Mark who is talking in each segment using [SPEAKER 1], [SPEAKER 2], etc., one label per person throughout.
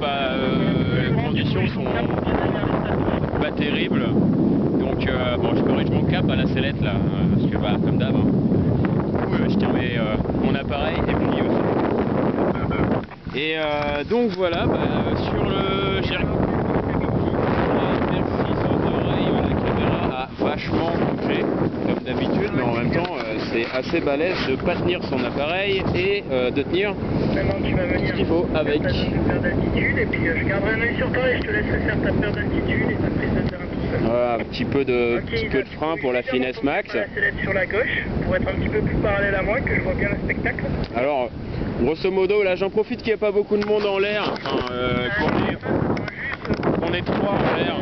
[SPEAKER 1] les conditions sont pas terribles. Donc bon, je corrige mon cap à la sellette là, parce que bah, comme d'hab, hein. Je tiens mon appareil et puis donc voilà, sur le la caméra a vachement bougé comme d'habitude, mais en même temps c'est assez balèze de pas tenir son appareil et de tenir ce qu'il faut avec.
[SPEAKER 2] Et puis je garderai un œil sur toi et je te laisserai faire ta paire d'altitude et ta prise de terrain tout seul.
[SPEAKER 1] Voilà, un petit peu de frein pour la finesse max.
[SPEAKER 2] La sellette sur la gauche pour être un petit peu plus parallèle à moi, que je vois bien le spectacle.
[SPEAKER 1] Alors, grosso modo, là j'en profite qu'il n'y ait pas beaucoup de monde en l'air, qu'on est trois en l'air,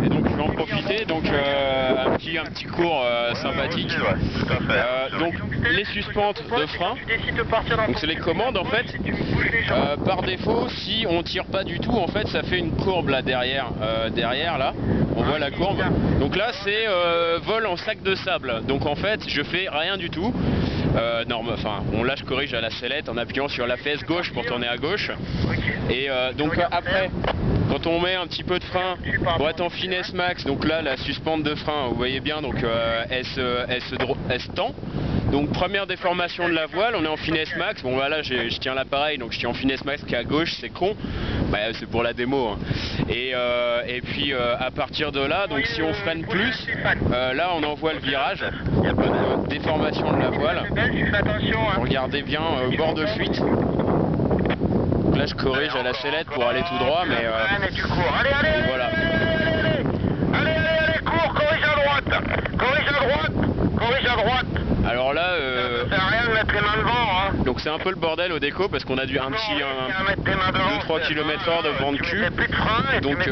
[SPEAKER 1] et donc je vais en profiter, donc un petit cours sympathique. Donc les suspentes de frein, donc c'est les commandes en fait. Par défaut, si on tire pas du tout, en fait ça fait une courbe là derrière, là, on voit la courbe. Donc là c'est vol en sac de sable, donc en fait je fais rien du tout. Là je corrige à la sellette en appuyant sur la fesse gauche pour tourner à gauche. Et donc après, quand on met un petit peu de frein pour être en finesse max, donc là la suspente de frein, vous voyez bien, donc elle se tend. Donc première déformation de la voile, on est en finesse max. Bon voilà, je tiens l'appareil, donc je tiens en finesse max qui est à gauche, c'est con. C'est pour la démo, hein. Et puis à partir de là, donc si on freine plus, là on envoie le virage. Il n'y a pas de déformation de la voile. Regardez bien, bord de fuite. Donc là je corrige à la sellette pour aller tout droit, mais voilà.
[SPEAKER 2] Allez, cours, corrige à droite. Corrige à droite.
[SPEAKER 1] Alors là,
[SPEAKER 2] ça sert à rien de mettre les mains devant, hein.
[SPEAKER 1] Donc c'est un peu le bordel au déco parce qu'on a dû un petit 2-3 km/h de vent de cul. Donc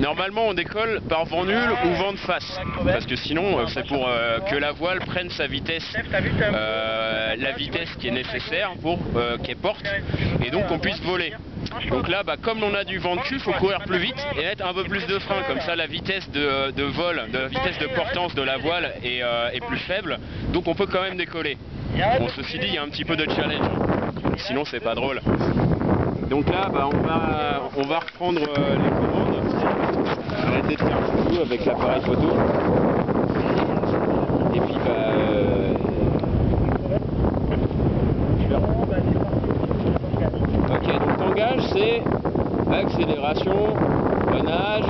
[SPEAKER 1] normalement on décolle par vent nul ou vent de face, parce que sinon c'est pour que la voile prenne sa vitesse, la vitesse qui est nécessaire pour qu'elle porte, et donc on puisse voler. Donc là, comme on a du vent de cul, il faut courir plus vite et mettre un peu plus de frein, comme ça la vitesse de vol, la vitesse de portance de la voile est plus faible, donc on peut quand même décoller. Bon, ceci dit, il y a un petit peu de challenge, sinon c'est pas drôle. Donc là, on va reprendre les commandes. Arrêtez de faire flou avec l'appareil photo. Et puis ok, donc tangage, c'est accélération, freinage,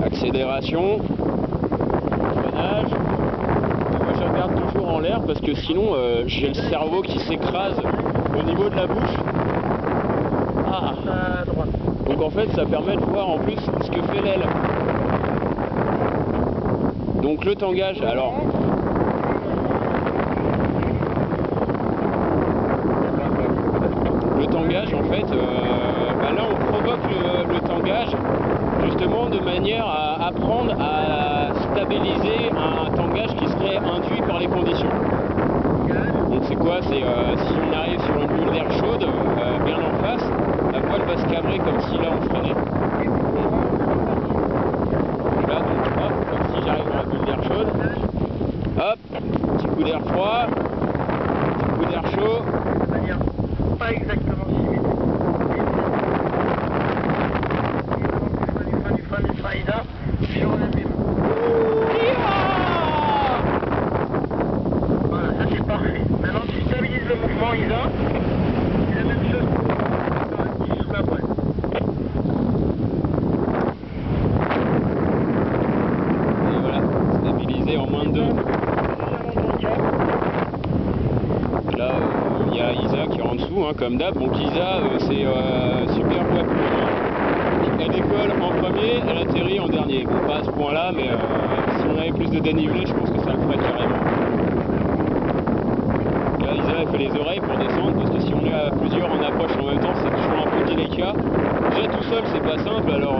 [SPEAKER 1] accélération, freinage. Moi je regarde toujours en l'air parce que sinon j'ai le cerveau qui s'écrase au niveau de la bouche. Donc en fait ça permet de voir en plus ce que fait l'aile. Donc le tangage, alors le tangage en fait, là on provoque le tangage justement de manière à apprendre à stabiliser un tangage qui serait induit par les conditions. Donc c'est quoi? C'est si on arrive sur une bulle d'air chaude bien en face, la voile va se cabrer comme si là on freinait. Là donc hop, comme si j'arrive dans la bulle d'air chaude, hop, petit coup d'air froid, petit coup d'air chaud.
[SPEAKER 2] Pas exactement symétrique. Du frein ISA, je relève les mains. Voilà, ça c'est parfait. Maintenant tu stabilises le mouvement ISA, c'est la même chose pour sous la voile.
[SPEAKER 1] Et voilà, stabilisé en moins de 2. Là, il y a Isa qui est en dessous, hein, comme d'hab. Donc Isa, c'est super voie pour elle décolle en premier, elle atterrit en dernier. Bon, pas à ce point-là, mais si on avait plus de dénivelé, je pense que ça le ferait carrément. Là, Isa, elle fait les oreilles pour descendre, parce que si on est à plusieurs en approche en même temps, c'est toujours un peu délicat. Déjà tout seul, c'est pas simple, alors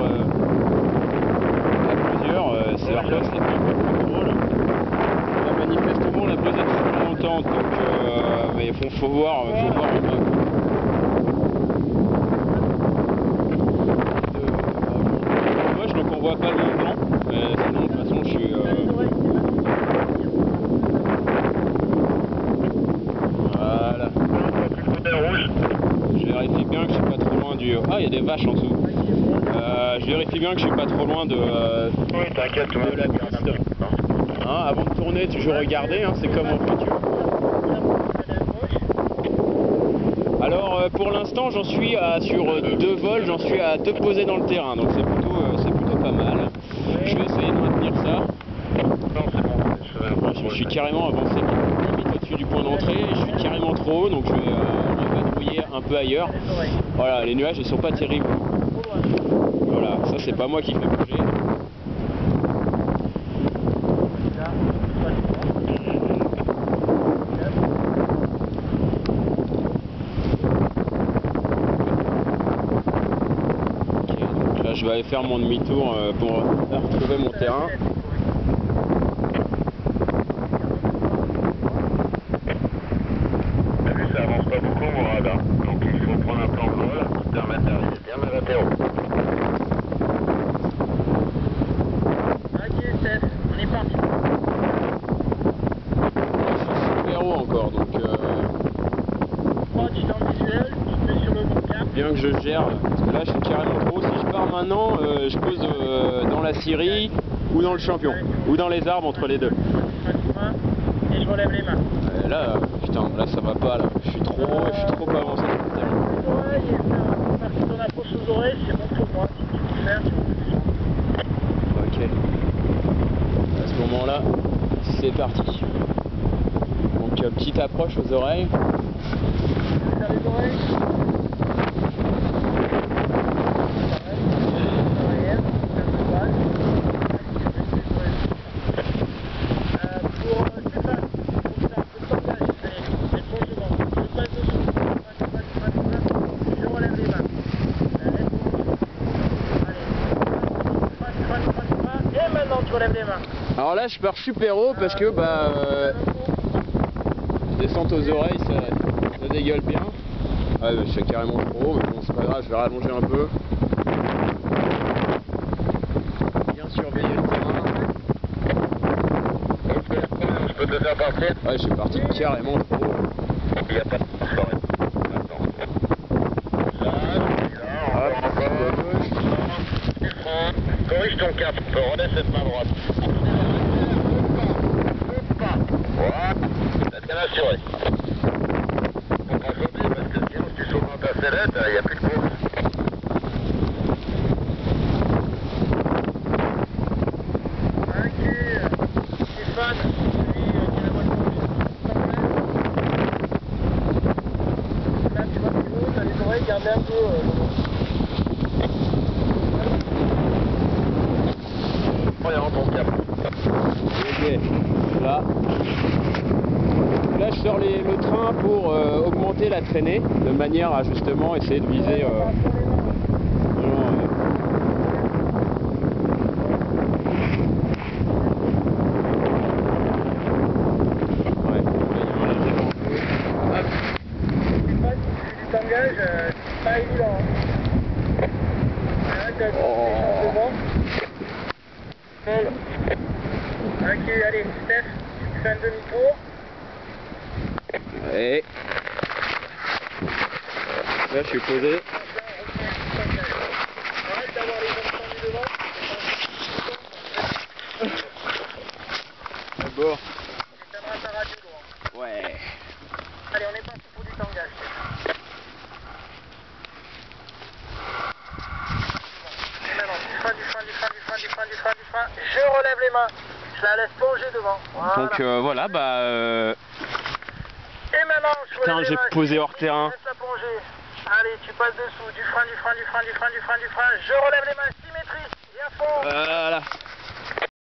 [SPEAKER 1] à plusieurs, c'est un peu plus drôle. Là, manifestement, la pose est toujours montante, donc mais faut voir un peu. Donc on voit pas le bon plan, mais sinon de toute façon je suis voilà. Je vérifie bien que je suis pas trop loin vache en dessous. Je vérifie bien que je suis pas trop loin de la piste. Hein, avant de tourner, toujours regarder, hein, c'est comme en voiture. Alors pour l'instant j'en suis sur 2 vols, j'en suis à 2 posés dans le terrain, donc c'est plutôt pas mal. Je vais essayer de maintenir ça. Je suis carrément avancé limite au-dessus du point d'entrée, je suis carrément trop haut, donc je vais patrouiller un peu ailleurs. Voilà, les nuages ils sont pas terribles. Voilà, ça c'est pas moi qui fais bouger. Je vais aller faire mon demi-tour pour retrouver mon terrain.
[SPEAKER 2] T'as vu, ça avance pas beaucoup mon radar, donc il faut prendre un plan de vol qui permette d'arriver bien à latéraux. Ok Steph, on est parti.
[SPEAKER 1] Je suis super haut encore, donc
[SPEAKER 2] Tu dans le visuel, tu te mets sur le bon cap.
[SPEAKER 1] bien que je gère, parce que là je suis carrément trop haut. Si je pars maintenant, je pose dans la Syrie ou dans le champion, ou dans les arbres entre les deux.
[SPEAKER 2] Et je relève les mains.
[SPEAKER 1] Là, putain, là ça va pas, là. Je suis trop avancé sur le terrain.
[SPEAKER 2] Parce que ton approche aux oreilles, c'est bon pour moi. Si tu peux faire, tu peux
[SPEAKER 1] Ok. À ce moment-là, c'est parti. Donc petite approche aux oreilles.
[SPEAKER 2] faire les oreilles.
[SPEAKER 1] Alors là je pars super haut parce que descente aux oreilles ça dégueule bien. Ouais, je suis carrément trop haut, mais bon c'est pas grave, je vais rallonger un peu. Bien surveiller le terrain.
[SPEAKER 2] Je peux te faire partir?
[SPEAKER 1] Ouais, je suis parti carrément trop haut.
[SPEAKER 2] Il n'y a pas de forêt. Corrige ton cap, relève cette main droite. Voilà, t'as bien assuré. Faut pas sauter parce que sinon si tu sautes dans ta sellette, il n'y a plus de course. Ok, Stéphane, lui qui a la voiture. Là tu vois plus haut, t'as les oreilles gardées un peu.
[SPEAKER 1] Ok, là je sors le train pour augmenter la traînée, de manière à justement essayer de viser
[SPEAKER 2] Tu t'engages, c'est pas évident. Ok, allez, Steph, tu fais un demi-tour.
[SPEAKER 1] Ouais. Là je suis posé.
[SPEAKER 2] Arrête d'avoir les jambes tendues devant.
[SPEAKER 1] D'abord.
[SPEAKER 2] Tu tiendras ta radio droit.
[SPEAKER 1] Ouais.
[SPEAKER 2] Allez, on est parti pour du tangage. Et maintenant, du frein. Je relève les mains. Je la laisse plonger devant. Voilà.
[SPEAKER 1] Donc voilà,
[SPEAKER 2] Et maintenant, je
[SPEAKER 1] putain,
[SPEAKER 2] relève les
[SPEAKER 1] j'ai
[SPEAKER 2] mains.
[SPEAKER 1] posé hors terrain.
[SPEAKER 2] Laisse la plonger. Allez, tu passes dessous. Du frein. Je relève les mains. Symétrie. Et à fond.
[SPEAKER 1] Voilà.